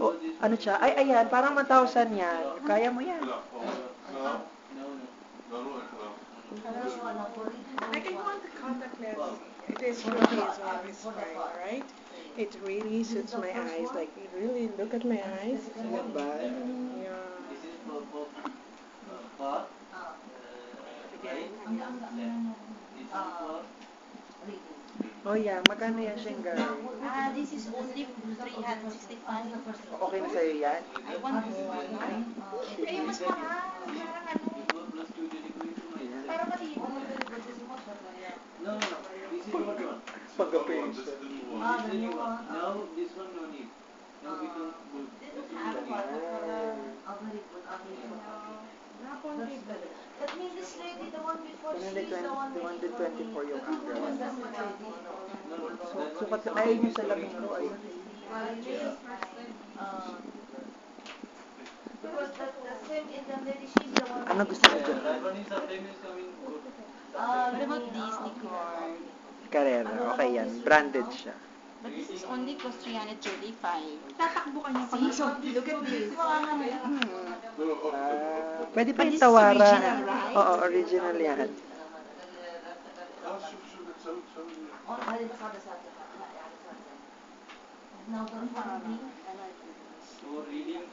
O, ano siya? Ay, ayan, parang 1,000 yan. Kaya mo yan. Like I want the contact lens. It is really is always fine, right? It really suits my eyes. Like you really look at my eyes. Diba? Yeah. Oh yeah, magkano yan siyang girl? This is only 365. Okay na sa'yo yan? I want this one. Ay, mas mahal. Parang ano. Parang maliit. No, this is what one. Pag-apin This siya. is the new one. Ah, the new one. Now this one no need. Now we don't put. This is very good. Very good. That means this lady, the one before, she's the one making 124 yung money. girl. That's the lady. Sukat na ayaw niyo sa lamin ko. Ayun. Because the same Indian lady, she's the one. Ano gusto mo dyan? That one is sometimes is coming good. What about this, Nicole? Carrera. Okay yan. Branded siya. But this is only cost 335. Tatakbo ka niya pag look at this. Pwede pa But yung this is tawaran. original, right? Oo, original yan. So reading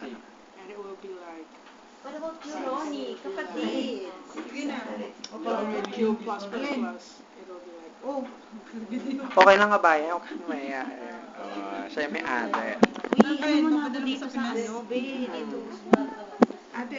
same. And it will be like What about you, Ronnie? Kapatid. Sige na. Q+++. It'll be like, oh. Okay lang nga ba yan? Okay may siya yung may ate. Uy, ano mo na ako dito sa ano? Dito. Ate,